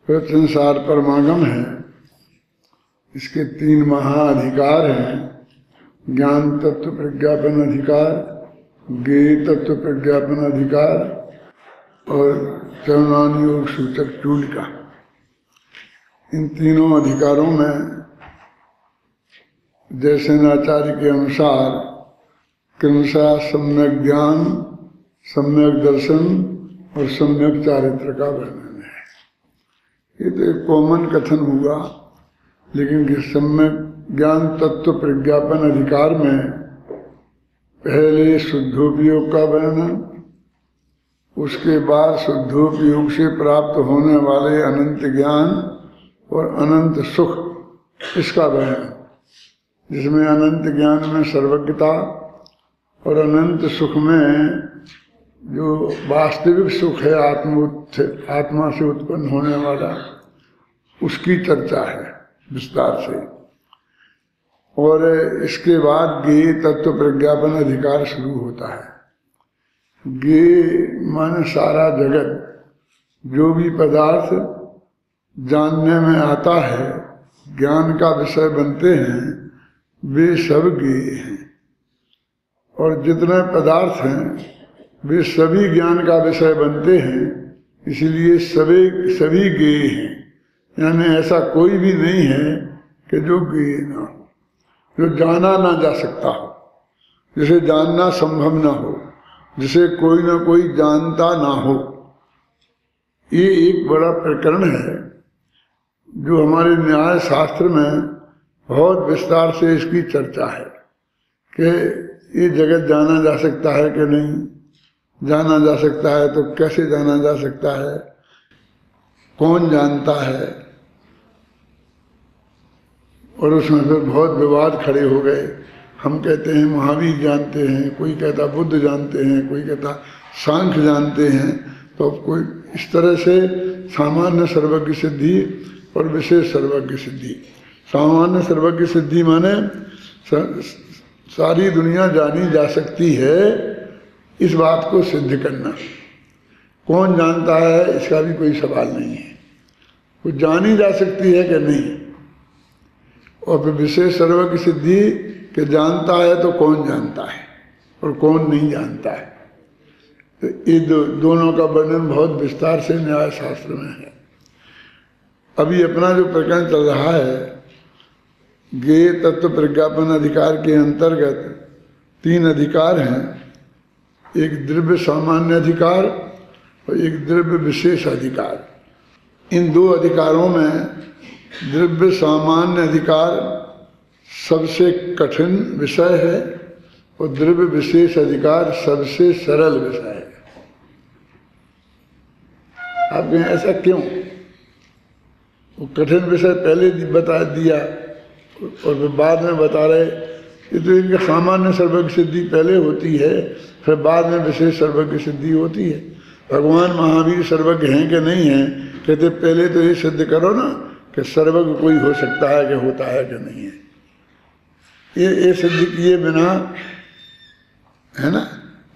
फिर संसार परमागम है, इसके 3 महाअधिकार हैं, ज्ञान तत्व प्रज्ञापन अधिकार, ज्ञेय तत्व प्रज्ञापन अधिकार और चरणानुयोग सूचक चूलिका। इन तीनों अधिकारों में जयसेनाचार्य के अनुसार क्रमशः सम्यक ज्ञान, सम्यक दर्शन और सम्यक चारित्र का वर्णन है। ये तो एक कॉमन कथन हुआ, लेकिन कि सम्यक ज्ञान तत्व प्रज्ञापन अधिकार में पहले शुद्धोपयोग का वर्णन, उसके बाद शुद्धोपयोग से प्राप्त होने वाले अनंत ज्ञान और अनंत सुख, इसका वर्णन, जिसमें अनंत ज्ञान में सर्वज्ञता और अनंत सुख में जो वास्तविक सुख है आत्मा से उत्पन्न होने वाला, उसकी चर्चा है विस्तार से। और इसके बाद ज्ञेय तत्व प्रज्ञापन अधिकार शुरू होता है। ज्ञेय माने सारा जगत, जो भी पदार्थ जानने में आता है, ज्ञान का विषय बनते हैं, वे सब ज्ञेय हैं। और जितने पदार्थ हैं वे सभी ज्ञान का विषय बनते हैं, इसलिए सभी ज्ञेय हैं। यानी ऐसा कोई भी नहीं है कि जो ज्ञेय ना हो, जो जाना ना जा सकता हो, जिसे जानना संभव ना हो, जिसे कोई ना कोई जानता ना हो। ये एक बड़ा प्रकरण है जो हमारे न्याय शास्त्र में बहुत विस्तार से इसकी चर्चा है कि ये जगत जाना जा सकता है कि नहीं, जाना जा सकता है तो कैसे जाना जा सकता है, कौन जानता है। और उसमें फिर बहुत विवाद खड़े हो गए। हम कहते हैं महावीर जानते हैं, कोई कहता बुद्ध जानते हैं, कोई कहता सांख्य जानते हैं। तो कोई इस तरह से सामान्य सर्वज्ञ सिद्धि और विशेष सर्वज्ञ सिद्धि। सामान्य सर्वज्ञ सिद्धि माने सारी दुनिया जानी जा सकती है, इस बात को सिद्ध करना। कौन जानता है इसका भी कोई सवाल नहीं है, वो जानी जा सकती है कि नहीं। और फिर विशेष सर्वज्ञ सिद्धि कि जानता है तो कौन जानता है और कौन नहीं जानता है। तो ये दोनों का वर्णन बहुत विस्तार से न्याय शास्त्र में है। अभी अपना जो प्रकरण चल रहा है, ज्ञेय तत्व प्रज्ञापन अधिकार के अंतर्गत 3 अधिकार हैं, एक द्रव्य सामान्य अधिकार और एक द्रव्य विशेष अधिकार। इन 2 अधिकारों में द्रव्य सामान्य अधिकार सबसे कठिन विषय है और द्रव्य विशेष अधिकार सबसे सरल विषय है। आप कहें ऐसा क्यों? वो कठिन विषय पहले बता दिया और फिर बाद में बता रहे। ये तो इनका सामान्य सर्वज्ञ सिद्धि पहले होती है, फिर बाद में विशेष सर्वज्ञ सिद्धि होती है। भगवान महावीर सर्वज्ञ हैं कि नहीं हैं, कहते पहले तो ये सिद्ध करो ना कि सर्वज्ञ कोई हो सकता है कि होता है कि नहीं है। ये सिद्ध किए बिना, है ना,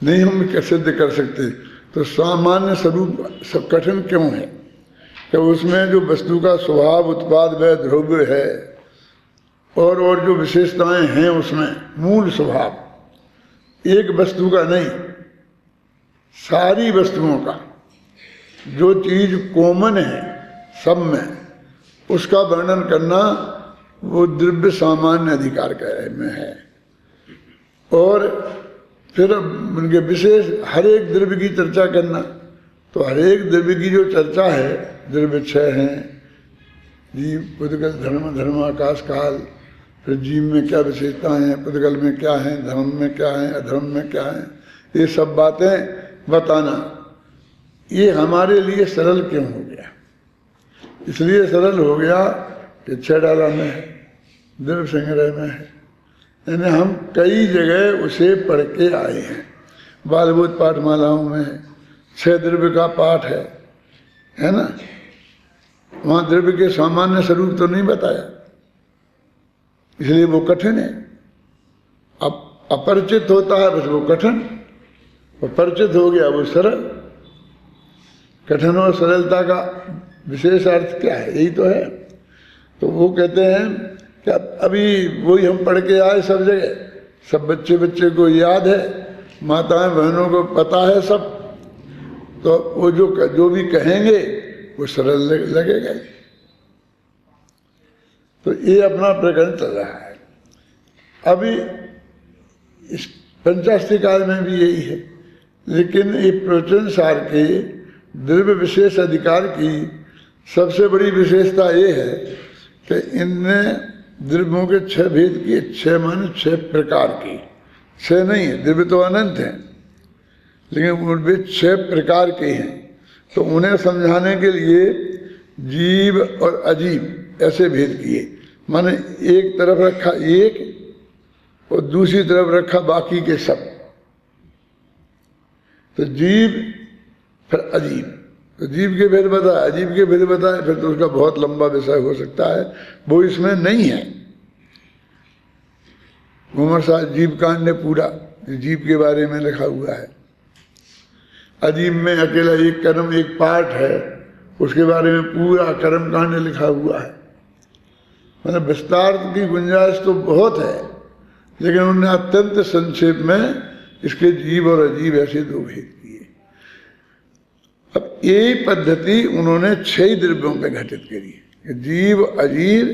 नहीं हम सिद्ध कर सकते। तो सामान्य स्वरूप सब कठिन क्यों है कि उसमें जो वस्तु का स्वभाव, उत्पाद व द्रव्य है और जो विशेषताएं हैं उसमें मूल स्वभाव एक वस्तु का नहीं, सारी वस्तुओं का जो चीज कॉमन है सब में, उसका वर्णन करना वो द्रव्य सामान्य अधिकार में है। और फिर उनके विशेष हर एक द्रव्य की चर्चा करना। तो हर एक द्रव्य की जो चर्चा है, द्रव्य 6 हैं, जीव, पुद्गल, धर्म, आकाश, काल। फिर जीव में क्या विशेषताएं हैं, पुद्गल में क्या है, धर्म में क्या है, अधर्म में क्या है, ये सब बातें बताना। ये हमारे लिए सरल क्यों हो गया? इसलिए सरल हो गया कि 6 डाला में है, द्रव्य संग्रह में है। यानी हम कई जगह उसे पढ़ के आए हैं। बालबोध पाठमालाओं में 6 द्रव्य का पाठ है ना। वहाँ द्रव्य के सामान्य स्वरूप तो नहीं बताया, इसलिए वो कठिन है। अब अपरिचित होता है बस वो कठिन, और परिचित हो गया वो सरल। कठिन और सरलता का विशेष अर्थ क्या है, यही तो है। तो वो कहते हैं कि अभी वही हम पढ़ के आए सब जगह, सब बच्चे को याद है, माताएं बहनों को पता है सब, तो वो जो भी कहेंगे वो सरल लगेगा। तो ये अपना प्रकरण चल रहा है। अभी इस पंचास्तिकाय में भी यही है, लेकिन ये प्रवचन सार के द्रव्य विशेष अधिकार की सबसे बड़ी विशेषता ये है कि इनने द्रव्यों के 6 भेद किए, 6 माने 6 प्रकार की, 6 नहीं है, द्रव्य तो अनंत हैं, लेकिन उनमें 6 प्रकार के हैं। तो उन्हें समझाने के लिए जीव और अजीब ऐसे भेद किए, माने एक तरफ रखा एक और दूसरी तरफ रखा बाकी के सब। तो जीव फिर अजीब, तो जीव के भेद बताए, अजीब के भेद बताए, फिर तो उसका बहुत लंबा विषय हो सकता है, वो इसमें नहीं है। घूमर साहब जीव कांड ने पूरा जीव के बारे में लिखा हुआ है। अजीब में अकेला एक कर्म एक पाठ है, उसके बारे में पूरा कर्म कांड लिखा हुआ है। मतलब विस्तार की गुंजाइश तो बहुत है, लेकिन उन्होंने अत्यंत संक्षेप में इसके जीव और अजीब ऐसे 2 भेद किए। अब यही पद्धति उन्होंने 6 द्रव्यों पे घटित करी, जीव अजीब,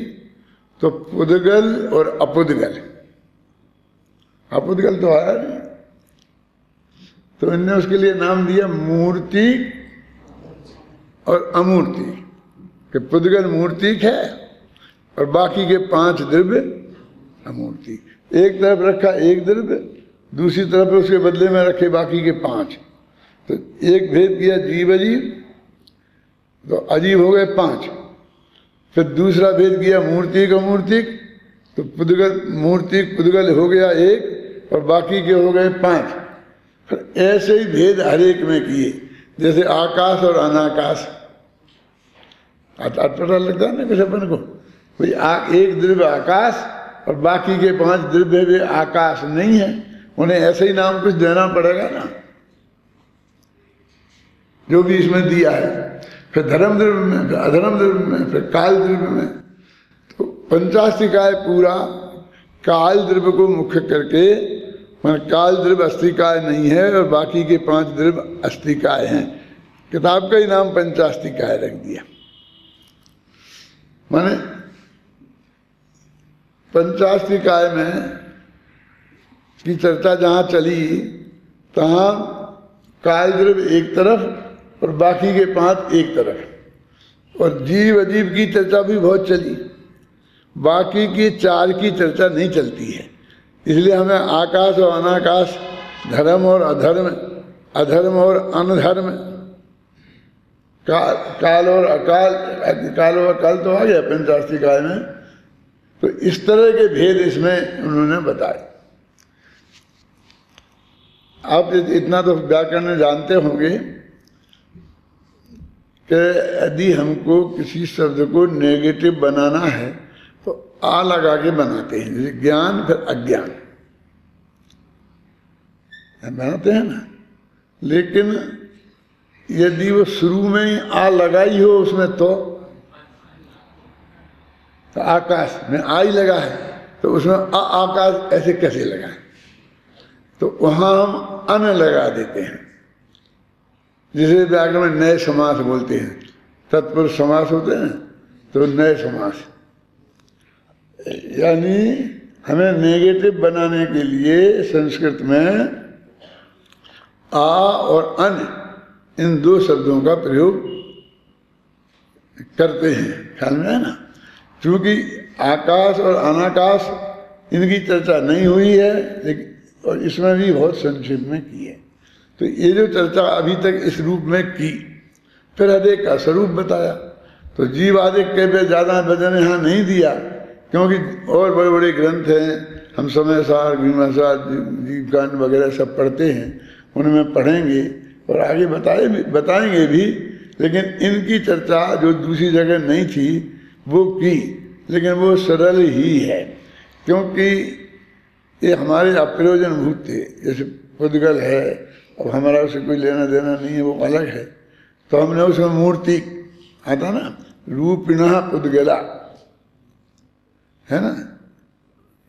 तो पुद्गल और अपुद्गल। अपुद्गल तो आया नहीं, तो इनने उसके लिए नाम दिया मूर्ति और अमूर्ति, कि पुद्गल मूर्तिक है और बाकी के 5 द्रव्य अमूर्ति। एक तरफ रखा एक द्रव्य, दूसरी तरफ उसके बदले में रखे बाकी के 5। तो एक भेद किया जीव अजीब, तो अजीब हो गए 5। फिर दूसरा भेद किया मूर्तिक अमूर्तिक, तो पुद्गल मूर्तिक पुद्गल हो गया 1 और बाकी के हो गए 5। फिर ऐसे ही भेद हर एक में किए, जैसे आकाश और अनाकाश। पता लगता है ना किसी अपन को, भाई एक द्रव्य आकाश और बाकी के 5 द्रव्य भी आकाश नहीं है, उन्हें ऐसे ही नाम कुछ देना पड़ेगा ना, जो भी इसमें दिया है। फिर धर्म द्रव्य में, फिर अधर्म द्रव्य में, फिर काल द्रव्य में। तो पंचास्तिकाय पूरा काल द्रव्य को मुख्य करके, मैंने काल द्रव्य अस्तिकाय नहीं है और बाकी के 5 द्रव्य अस्तिकाय हैं। किताब का ही नाम पंचास्तिकाय रख दिया। माने पंचास्तिकाय में की चर्चा जहाँ चली, तहाँ काल द्रव्य एक तरफ और बाकी के 5 एक तरफ, और जीव अजीब की चर्चा भी बहुत चली। बाकी की 4 की चर्चा नहीं चलती है, इसलिए हमें आकाश और अनाकाश, धर्म और अधर्म, अधर्म और अनधर्म, काल और अकाल, काल और अकाल तो आ गया पंचास्तिकाय में। तो इस तरह के भेद इसमें उन्होंने बताए। आप इतना तो व्याकरण जानते होंगे कि यदि हमको किसी शब्द को नेगेटिव बनाना है तो आ लगा के बनाते हैं, जैसे ज्ञान फिर अज्ञान बनाते हैं ना। लेकिन यदि वो शुरू में ही आ लगाई हो उसमें, तो आकाश में आ ही लगा है, तो उसमें आकाश ऐसे कैसे लगा है? तो वहाँ हम अन लगा देते हैं, जिसे व्याकरण में नए समास बोलते हैं। तत्पुरुष समास होते हैं तो नए समास, यानी हमें नेगेटिव बनाने के लिए संस्कृत में आ और अन, इन 2 शब्दों का प्रयोग करते हैं। ख्याल में है ना? क्योंकि आकाश और अनाकाश इनकी चर्चा नहीं हुई है, लेकिन और इसमें भी बहुत संक्षेप में की है। तो ये जो चर्चा अभी तक इस रूप में की, फिर हरेक का स्वरूप बताया। तो जीव आदि के पे ज़्यादा वजन यहाँ नहीं दिया, क्योंकि और बड़े बड़े ग्रंथ हैं, हम समय सार, भीमासार, जीव कांड वगैरह सब पढ़ते हैं, उनमें पढ़ेंगे और आगे बताएंगे भी। लेकिन इनकी चर्चा जो दूसरी जगह नहीं थी वो की, लेकिन वो सरल ही है, क्योंकि ये हमारे अप्रयोजनभूत थे। जैसे पुद्गल है, अब हमारा उससे कोई लेना देना नहीं है, वो अलग है। तो हमने उसमें मूर्ति आता ना, रूपिणः पुद्गला, है ना।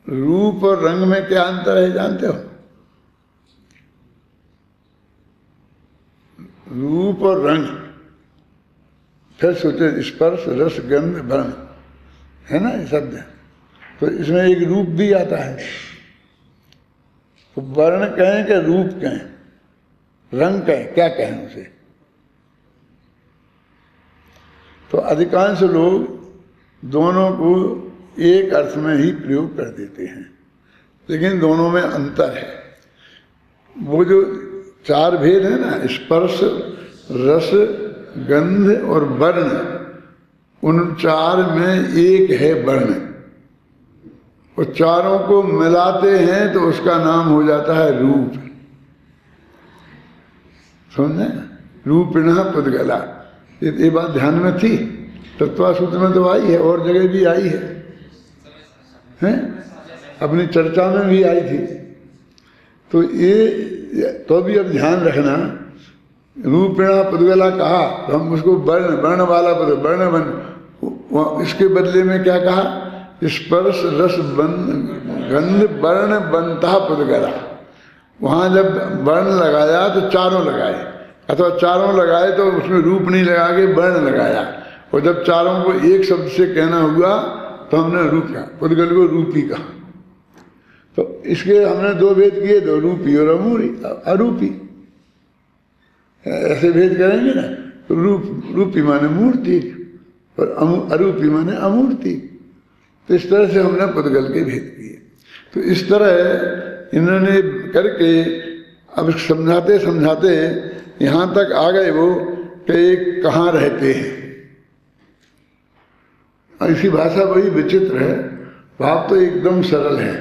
रूप और रंग में क्या अंतर है जानते हो? रूप और रंग, फिर सोचे स्पर्श रस गंध वर्ण, है ना ये शब्द। तो इसमें एक रूप भी आता है। तो वर्ण कहें कि रूप कहें, रंग कहें, क्या कहें उसे? तो अधिकांश लोग दोनों को एक अर्थ में ही प्रयोग कर देते हैं, लेकिन दोनों में अंतर है। वो जो चार भेद है ना, स्पर्श रस गंध और वर्ण, उन चार में एक है वर्ण। और चारों को मिलाते हैं तो उसका नाम हो जाता है रूप। समझे? रूपिणः पुद्गला, ये बात ध्यान में थी। तत्वासूत्र में तो आई है, और जगह भी आई है, अपनी चर्चा में भी आई थी। तो ये तो भी अब ध्यान रखना, रूपिणः पुद्गला कहा तो हम उसको वर्ण, वर्ण वाला पद, वर्ण बन, इसके बदले में क्या कहा? स्पर्श रस गंध वर्ण बनता पुद्गला। वहाँ जब वर्ण लगाया तो चारों लगाए, अथवा चारों लगाए तो उसमें रूप नहीं लगा के वर्ण लगाया। और जब चारों को एक शब्द से कहना हुआ तो हमने रूप कहा, पुद्गल को रूपी कहा। तो इसके हमने दो भेद किए, दो रूपी और अरूपी। ऐसे भेद करेंगे ना, तो रूपी माने मूर्ति और अरूपी माने अमूर्ति। तो इस तरह से हमने पुद्गल के भेद किए। तो इस तरह इन्होंने करके अब समझाते समझाते यहाँ तक आ गए वो कि कहाँ रहते हैं। ऐसी भाषा बड़ी विचित्र है, भाव तो एकदम सरल है।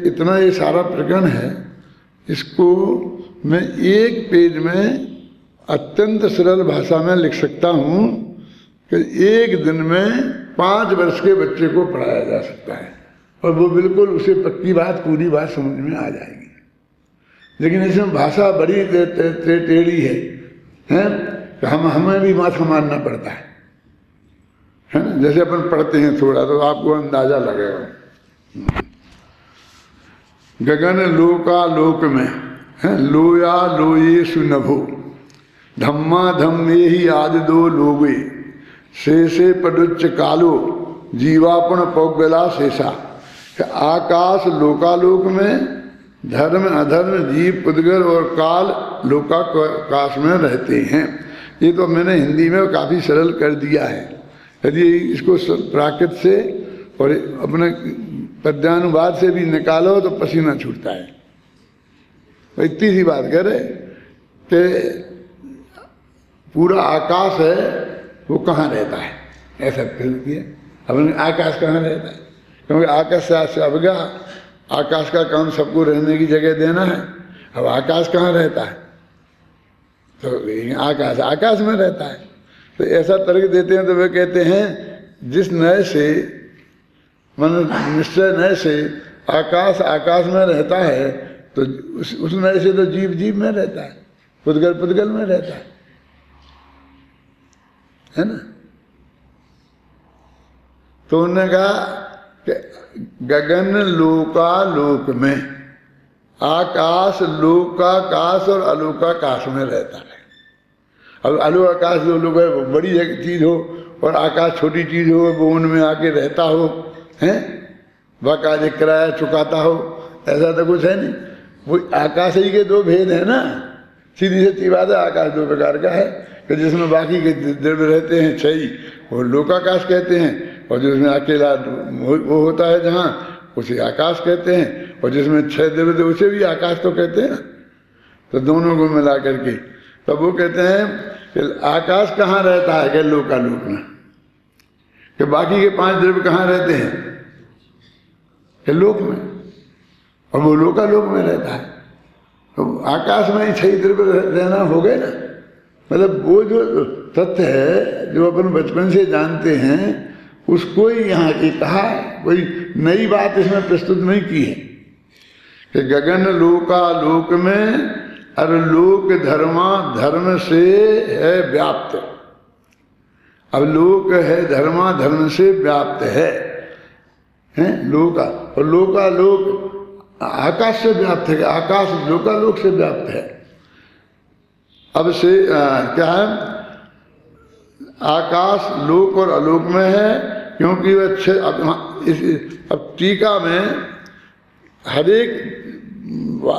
इतना ये सारा प्रकरण है, इसको मैं एक पेज में अत्यंत सरल भाषा में लिख सकता हूँ कि एक दिन में 5 वर्ष के बच्चे को पढ़ाया जा सकता है, और वो बिल्कुल उसे पक्की बात, पूरी बात समझ में आ जाएगी। लेकिन इसमें भाषा बड़ी टेढ़ी है, कि हमें भी माथा मारना पड़ता है ना। जैसे अपन पढ़ते हैं थोड़ा तो आपको अंदाजा लगेगा। गगन लोका लोक में है, लोया लोये सुनभो, धम्मा धम्मे ही आदि दो लोगे, शेषे पडुच्च कालो, जीवापण पौगला शेषा। आकाश लोकालोक में, धर्म अधर्म जीव पुद्गल और काल लोकाकाश में रहते हैं। ये तो मैंने हिंदी में काफ़ी सरल कर दिया है। यदि इसको प्राकृत से और अपने पद्यानुवाद से भी निकालो तो पसीना छूटता है। तो इतनी सी बात कह रहे कि पूरा आकाश है, वो कहाँ रहता है, ऐसा फिल्म किया। अपने आकाश कहाँ रहता है, क्योंकि आकाश से अवगा, आकाश का काम सबको रहने की जगह देना है। अब आकाश कहाँ रहता है, तो आकाश आकाश में रहता है। तो ऐसा तर्क देते हैं तो वे कहते हैं जिस नय से, मन निश्चय नय से आकाश आकाश में रहता है, तो उस नय से तो जीव जीव में रहता है, पुद्गल पुद्गल में रहता है ना। तो उन्होंने कहा कि गगन लोकालोक में, आकाश लोकाकाश और अलोकाकाश में रहता है। अब अलोकाकाश जो लोग है वो बड़ी चीज हो, और आकाश छोटी चीज हो, वो उनमें आके रहता हो, हैं, बाकायदे किराया चुकाता हो, ऐसा तो कुछ है नहीं। वो आकाश ही के दो भेद है ना, सीधी सीधी बात है। आकाश दो प्रकार का है, कि जिसमें बाकी के द्रव्य रहते हैं 6 वो लोकाकाश कहते हैं, और जिसमें अकेला वो होता है जहाँ, उसे आकाश कहते हैं, और जिसमें 6 द्रव्य उसे भी आकाश तो कहते हैं ना। तो दोनों को मिला करके तब वो कहते हैं कि आकाश कहाँ रहता है, कि लोकालोक में। कि बाकी के 5 द्रव्य कहाँ रहते हैं, कि लोक में, और वो लोकालोक में रहता है। तो आकाश में ही 6 द्रव्य रहना हो गए ना। मतलब वो जो तथ्य है जो अपन बचपन से जानते हैं, उसको ही यहाँ की कहा, कोई नई बात इसमें प्रस्तुत नहीं की है। कि गगन लोकालोक में, और लोक धर्मा धर्म से है व्याप्त। अब लोक है धर्मा धर्म से व्याप्त है, लोका, और लोका लोक आकाश से व्याप्त है, आकाश लोकालोक से व्याप्त है। अब से क्या है, आकाश लोक और आलोक में है, क्योंकि वह अब टीका में हर एक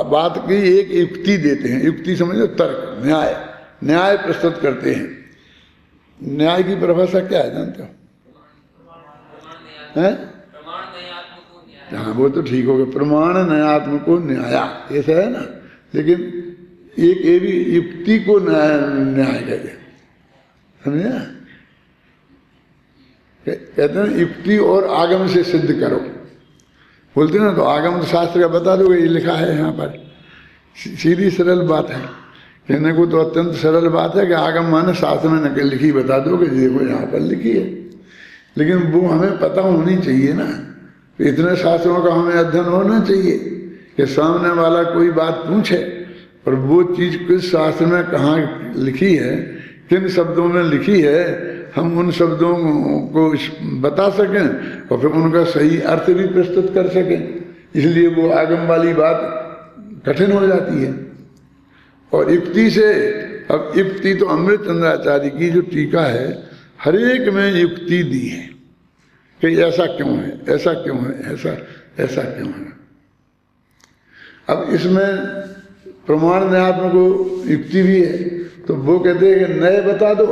बात की एक युक्ति देते हैं। युक्ति समझो, तर्क, न्याय, न्याय प्रस्तुत करते हैं। न्याय की परिभाषा क्या है जानते हो? हैं? हाँ, वो तो ठीक हो गया, प्रमाण न्यायात्मको न्याया, ऐसा है ना। लेकिन एक ये भी युक्ति को न्याय कहते हैं, समझे ना? कहते हैं युक्ति और आगम से सिद्ध करो, बोलते ना। तो आगम तो शास्त्र का बता दोगे, ये लिखा है यहाँ पर, सीधी सरल बात है। कहने को तो अत्यंत सरल बात है कि आगम माने शास्त्र में नकल लिखी बता दोगे, देखो यहाँ पर लिखी है। लेकिन वो हमें पता होनी चाहिए ना, इतने शास्त्रों का हमें अध्ययन होना चाहिए कि सामने वाला कोई बात पूछे और वो चीज़ किस शास्त्र में कहाँ लिखी है, किन शब्दों में लिखी है, हम उन शब्दों को बता सकें और फिर उनका सही अर्थ भी प्रस्तुत कर सकें। इसलिए वो आगम वाली बात कठिन हो जाती है। और युक्ति से, अब युक्ति तो अमृतचंद्राचार्य की जो टीका है, हर एक में युक्ति दी है कि ऐसा क्यों है, ऐसा क्यों है, ऐसा क्यों है। अब इसमें प्रमाण न्यायात्मक को युक्ति भी है, तो वो कहते हैं कि नए बता दो,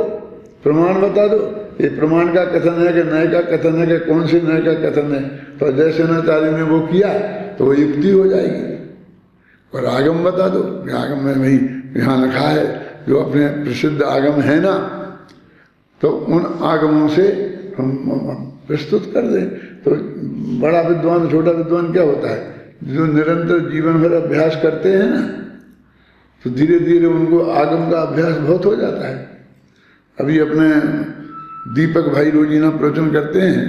प्रमाण बता दो। ये प्रमाण का कथन है कि नए का कथन है, कि कौन से नए का कथन है। तो जैसे नाचार्य ने वो किया तो वो युक्ति हो जाएगी। और आगम बता दो, आगम में वही यहाँ लिखा है, जो अपने प्रसिद्ध आगम है ना, तो उन आगमों से हम प्रस्तुत कर दें। तो बड़ा विद्वान छोटा विद्वान क्या होता है, जो निरंतर जीवन भर अभ्यास करते हैं ना, तो धीरे धीरे उनको आगम का अभ्यास बहुत हो जाता है। अभी अपने दीपक भाई रोजीना प्रवचन करते हैं,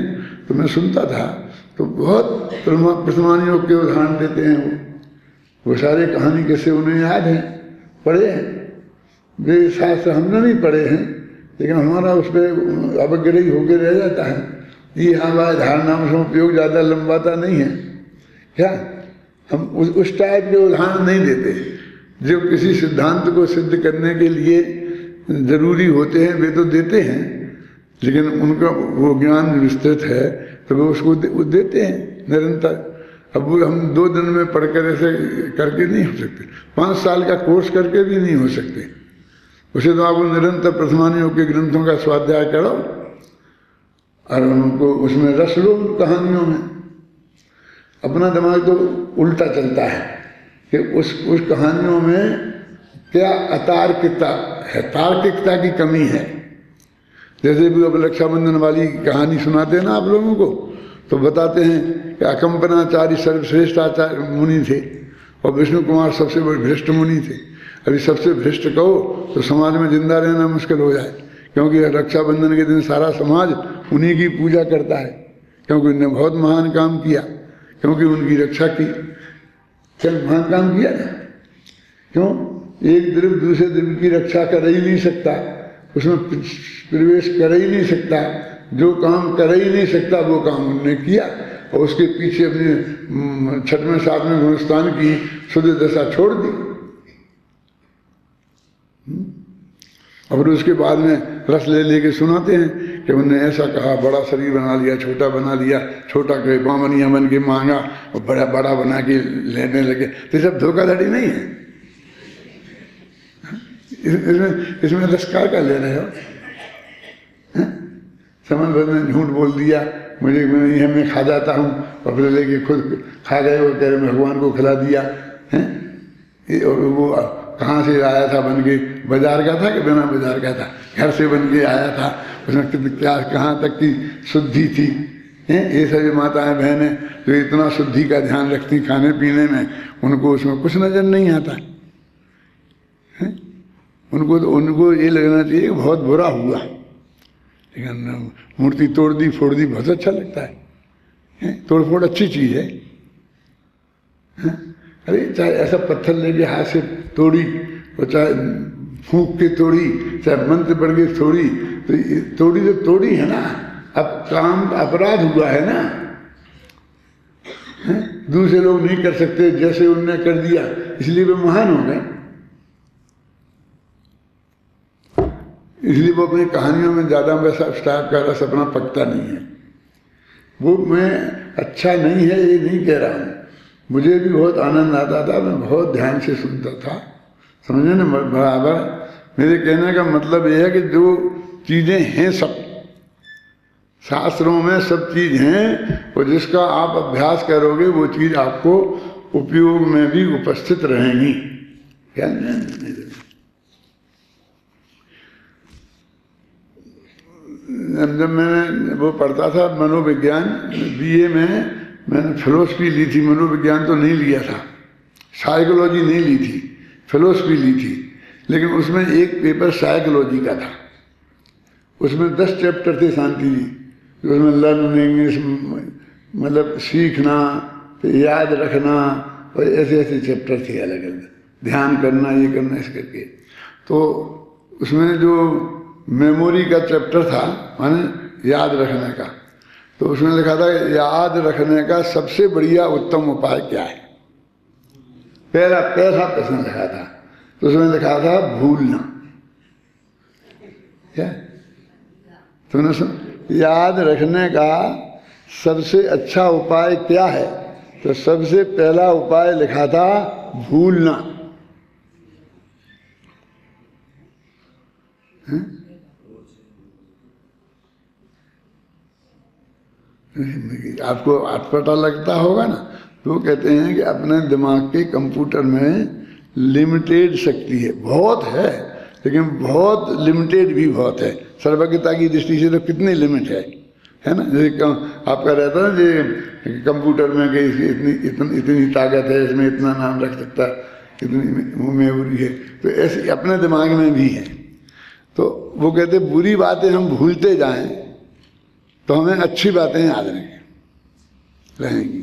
तो मैं सुनता था, तो बहुत प्रमाणियों के उदाहरण देते हैं। वो सारे कहानी कैसे उन्हें याद हैं, पढ़े हैं। वे शास्त्र हमने नहीं पढ़े हैं, लेकिन हमारा उस पर अवग्रही होकर रह जाता है। ये हमारे धारणाओं से उपयोग ज़्यादा लंबाता नहीं है क्या? हम उस टाइप के उदाहरण नहीं देते जो किसी सिद्धांत को सिद्ध करने के लिए जरूरी होते हैं, वे तो देते हैं, लेकिन उनका वो ज्ञान विस्तृत है तो वो उसको देते हैं निरंतर। अब वो हम 2 दिन में पढ़कर ऐसे करके नहीं हो सकते, 5 साल का कोर्स करके भी नहीं हो सकते। उसे तो आपको निरंतर प्रथमानियों के ग्रंथों का स्वाध्याय करो और उनको उसमें रस लो, कहानियों में। अपना दिमाग तो उल्टा चलता है कि उस कहानियों में क्या अतार्किकता है, तार्किकता की कमी है। जैसे भी अब रक्षाबंधन वाली कहानी सुनाते हैं ना आप लोगों को, तो बताते हैं कि अकंपनाचार्य सर्वश्रेष्ठ आचार्य मुनि थे और विष्णु कुमार सबसे बड़े भ्रष्ट मुनि थे। अभी सबसे भ्रष्ट कहो तो समाज में जिंदा रहना मुश्किल हो जाए, क्योंकि रक्षाबंधन के दिन सारा समाज उन्हीं की पूजा करता है, क्योंकि उन्होंने बहुत महान काम किया, क्योंकि उनकी रक्षा की। क्या महान काम किया ना? क्यों? एक द्रव्य दूसरे द्रव्य की रक्षा कर ही नहीं सकता, उसमें प्रवेश कर ही नहीं सकता, जो काम कर ही नहीं सकता वो काम उन्होंने किया और उसके पीछे अपने 6वें 7वें गुणस्थान की शुद्ध दशा छोड़ दी। और उसके बाद में रस ले लेके सुनाते हैं कि उन्होंने ऐसा कहा, बड़ा शरीर बना लिया, छोटा बना लिया, छोटा के बामनिया बन के मांगा और बड़ा बड़ा बना के लेने लगे। तो सब धोखाधड़ी नहीं है, इसमें रसकार का ले रहे हो। समझ भर में झूठ बोल दिया, मुझे मैं खा जाता हूँ, और फिर लेके खुद खा गए और कह रहे भगवान को खिला दिया है। और वो कहाँ से आया था बन के, बाजार का था कि बिना बाजार का था, घर से बन के आया था, उसमें क्या कहाँ तक की शुद्धि थी। ये सभी माताएं बहनें जो इतना शुद्धि का ध्यान रखती खाने पीने में, उनको उसमें कुछ नजर नहीं आता है। उनको ये लगना चाहिए बहुत बुरा हुआ, लेकिन मूर्ति तोड़ दी फोड़ दी बहुत अच्छा लगता है। तोड़ फोड़ अच्छी चीज़ है। अरे चाहे ऐसा पत्थर लेके हाथ से तोड़ी और चाहे फूंक के तोड़ी, चाहे मंत्र पढ़ के तोड़ी, तो तोड़ी है ना, अब काम अपराध हुआ है ना, दूसरे लोग नहीं कर सकते जैसे उनने कर दिया, इसलिए वे महान हो गए। इसलिए वो अपनी कहानियों में ज़्यादा वैसा टाइप का रस अपना पकता नहीं है। वो मैं अच्छा नहीं है ये नहीं कह रहा हूँ, मुझे भी बहुत आनंद आता था, मैं बहुत ध्यान से सुनता था, समझे ना बराबर। मेरे कहने का मतलब यह है कि जो चीज़ें हैं सब शास्त्रों में सब चीज़ हैं, और जिसका आप अभ्यास करोगे वो चीज़ आपको उपयोग में भी उपस्थित रहेंगी। क्या जब मैंने वो पढ़ता था मनोविज्ञान, बीए में मैंने फिलोसफी ली थी, मनोविज्ञान तो नहीं लिया था, साइकोलॉजी नहीं ली थी, फिलोसफी ली थी, लेकिन उसमें एक पेपर साइकोलॉजी का था। उसमें 10 चैप्टर थे शांति जी, उसमें लर्निंग मतलब सीखना, याद रखना, और ऐसे ऐसे चैप्टर थे अलग अलग, ध्यान करना, ये करना, इस करके। तो उसमें जो मेमोरी का चैप्टर था, माने याद रखने का, तो उसमें लिखा था याद रखने का सबसे बढ़िया उत्तम उपाय क्या है। पहला प्रश्न लिखा था, तो उसमें लिखा था भूलना। क्या तुमने सुन, याद रखने का सबसे अच्छा उपाय क्या है, तो सबसे पहला उपाय लिखा था भूलना। आपको अटपटा लगता होगा ना, तो कहते हैं कि अपने दिमाग के कंप्यूटर में लिमिटेड शक्ति है, बहुत है लेकिन बहुत लिमिटेड भी बहुत है। सर्वज्ञता की दृष्टि से तो कितनी लिमिट है ना। जैसे आपका रहता है कि कंप्यूटर में कि इतनी ताकत है, इसमें इतना नाम रख सकता, इतनी मेमोरी है, तो ऐसे अपने दिमाग में भी है। तो वो कहते बुरी बातें हम भूलते जाएं तो हमें अच्छी बातें याद रहेंगी।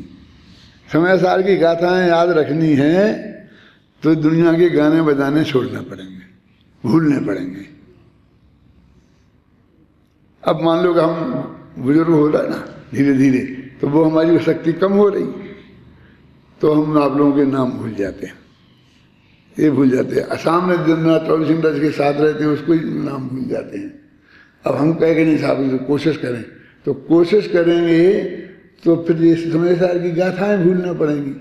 समय सार की गाथाएं याद रखनी है तो दुनिया के गाने बजाने छोड़ना पड़ेंगे, भूलने पड़ेंगे। अब मान लो कि हम बुजुर्ग हो रहा है ना धीरे धीरे, तो वो हमारी शक्ति कम हो रही, तो हम आप लोगों के नाम भूल जाते हैं, ये भूल जाते हैं। असम में दिन रात 24 घंटा के साथ रहते हैं, उसको ही नाम भूल जाते हैं। अब हम कह के नहीं साहब कोशिश करें, तो कोशिश करेंगे तो फिर ये समय सार की गाथाएं भूलना पड़ेंगी,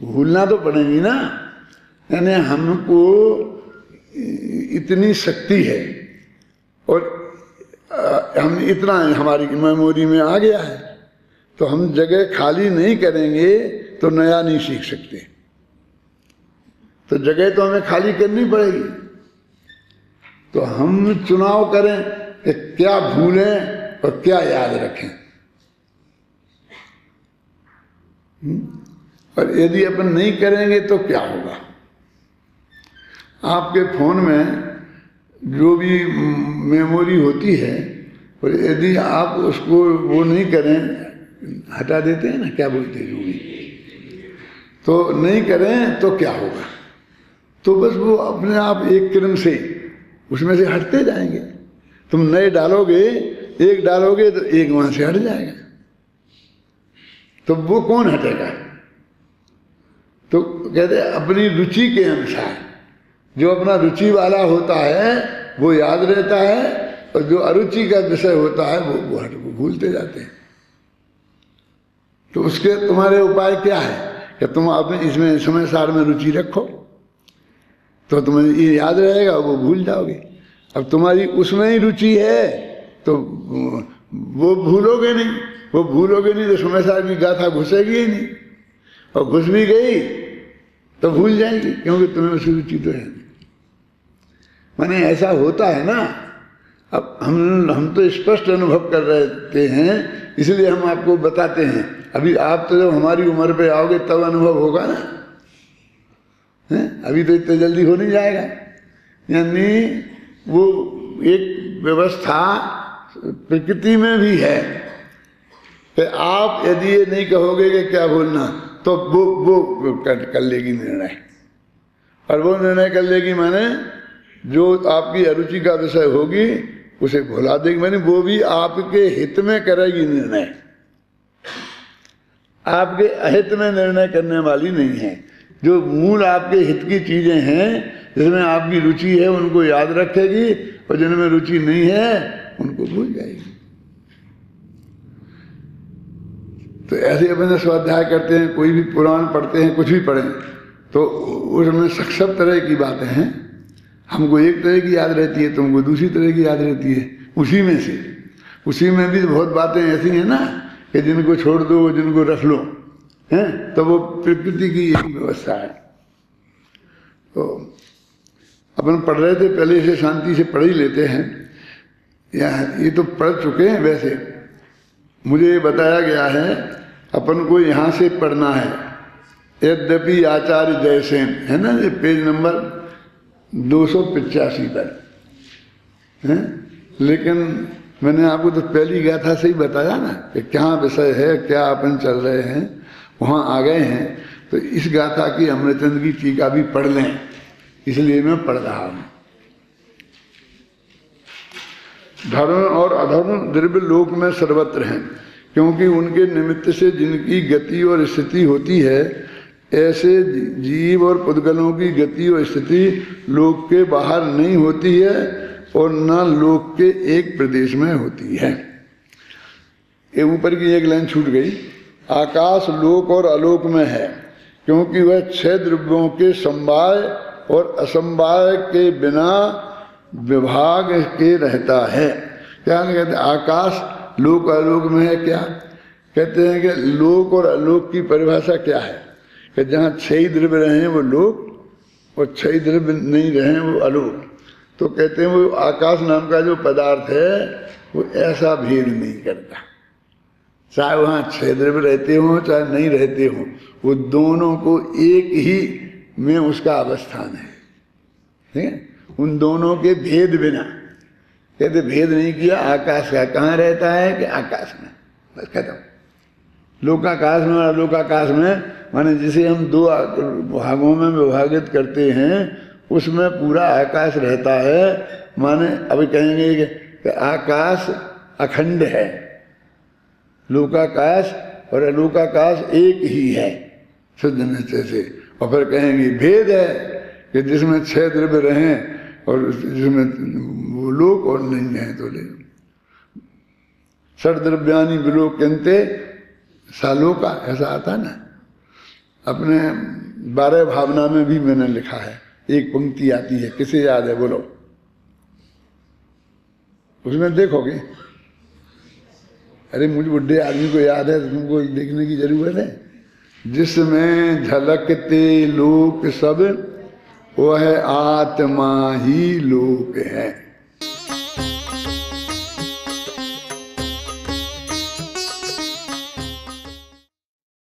भूलना तो पड़ेंगी ना। यानी हमको इतनी शक्ति है और हम इतना हमारी मेमोरी में आ गया है, तो हम जगह खाली नहीं करेंगे तो नया नहीं सीख सकते। तो जगह तो हमें खाली करनी पड़ेगी। तो हम चुनाव करें कि क्या भूलें और क्या याद रखें। और यदि अपन नहीं करेंगे तो क्या होगा। आपके फोन में जो भी मेमोरी होती है, और यदि आप उसको वो नहीं करें, हटा देते हैं ना, क्या बोलते हैं जो भी, तो नहीं करें तो क्या होगा। तो बस वो अपने आप एक क्रम से उसमें से हटते जाएंगे। तुम नए डालोगे, एक डालोगे तो एक वहां से हट जाएगा, तो वो कौन हटेगा। तो कहते हैं अपनी रुचि के अनुसार, जो अपना रुचि वाला होता है वो याद रहता है, और जो अरुचि का विषय होता है वो भूलते जाते हैं। तो उसके तुम्हारे उपाय क्या है कि तुम अपने इसमें समय सार में रुचि रखो, तो तुम्हें ये याद रहेगा, वो भूल जाओगे। अब तुम्हारी उसमें ही रुचि है तो वो भूलोगे नहीं, वो भूलोगे नहीं तो समय सार की गाथा घुसेगी ही नहीं, और घुस भी गई तो भूल जाएगी, क्योंकि तुम्हें उसकी रुचि तो है। माने ऐसा होता है ना। अब हम तो स्पष्ट अनुभव कर रहे हैं, इसलिए हम आपको बताते हैं। अभी आप तो जब हमारी उम्र पे आओगे तब अनुभव होगा ना, है? अभी तो इतने जल्दी हो नहीं जाएगा। यानी वो एक व्यवस्था प्रकृति में भी है कि आप यदि ये नहीं कहोगे कि क्या बोलना, तो वो कर लेगी निर्णय, और वो निर्णय कर लेगी माने जो आपकी अरुचि का विषय होगी उसे भुला देगी। मैंने वो भी आपके हित में करेगी निर्णय, आपके अहित में निर्णय करने वाली नहीं है। जो मूल आपके हित की चीजें हैं, जिसमें आपकी रुचि है, उनको याद रखेगी, और जिनमें रुचि नहीं है उनको भूल जाएगी। तो ऐसे अपने स्वाध्याय करते हैं, कोई भी पुराण पढ़ते हैं, कुछ भी पढ़ें, तो उसमें सब तरह की बातें हैं। हमको एक तरह की याद रहती है, तुमको दूसरी तरह की याद रहती है। उसी में से, उसी में भी बहुत बातें ऐसी हैं ना कि जिनको छोड़ दो, जिनको रख लो, हैं, तो वो प्रकृति की यही व्यवस्था है। तो अपन पढ़ रहे थे, पहले से शांति से पढ़ ही लेते हैं। ये तो पढ़ चुके हैं। वैसे मुझे बताया गया है अपन को यहाँ से पढ़ना है, यद्यपि आचार्य जयसेन है ना, ये पेज नंबर 285 पर है। लेकिन मैंने आपको तो पहली गाथा से ही बताया ना कि क्या विषय है, क्या अपन चल रहे हैं, वहाँ आ गए हैं। तो इस गाथा की अमृतचंद की टीका भी पढ़ लें, इसलिए मैं पढ़ रहा हूँ। धर्म और अधर्म द्रव्य लोक में सर्वत्र हैं, क्योंकि उनके निमित्त से जिनकी गति और स्थिति होती है, ऐसे जीव और पुद्गलों की गति और स्थिति लोक के बाहर नहीं होती है और न लोक के एक प्रदेश में होती है। ये ऊपर की एक लाइन छूट गई। आकाश लोक और अलोक में है, क्योंकि वह 6 द्रव्यों के समवाय और असमवाय के बिना विभाग के रहता है। क्या कहते हैं? आकाश लोक अलोक में है। क्या कहते हैं कि लोक और अलोक की परिभाषा क्या है? कि जहाँ 6 द्रव्य रहे वो लोक और 6 द्रव्य नहीं रहे वो अलोक। तो कहते हैं वो आकाश नाम का जो पदार्थ है वो ऐसा भेद नहीं करता, चाहे वहाँ 6 द्रव्य रहते हों चाहे नहीं रहते हों, वो दोनों को एक ही में उसका अवस्थान है। ठीक है? उन दोनों के भेद बिना, कहते भेद नहीं किया आकाश का। कहाँ रहता है? कि आकाश में, बस खत्म। लोकाकाश में और अलोकाकाश में, माने जिसे हम 2 भागों में विभाजित करते हैं, उसमें पूरा आकाश रहता है। माने अभी कहेंगे कि आकाश अखंड है, लोकाकाश और अलोकाकाश एक ही है शुद्ध निश्चय से। और फिर कहेंगे भेद है कि जिसमें 6 द्रव्य रहें और जिसमें वो लोक और नहीं है तो ले। षड्द्रव्यानि विलोक्यन्ते सालोका, ऐसा आता ना। अपने 12 भावना में भी मैंने लिखा है, एक पंक्ति आती है, किसे याद है बोलो? उसमें देखोगे। अरे मुझे बुढ़े आदमी को याद है, तुमको देखने की जरूरत है। जिसमें झलकते लोक सब, वह आत्मा ही लोक है।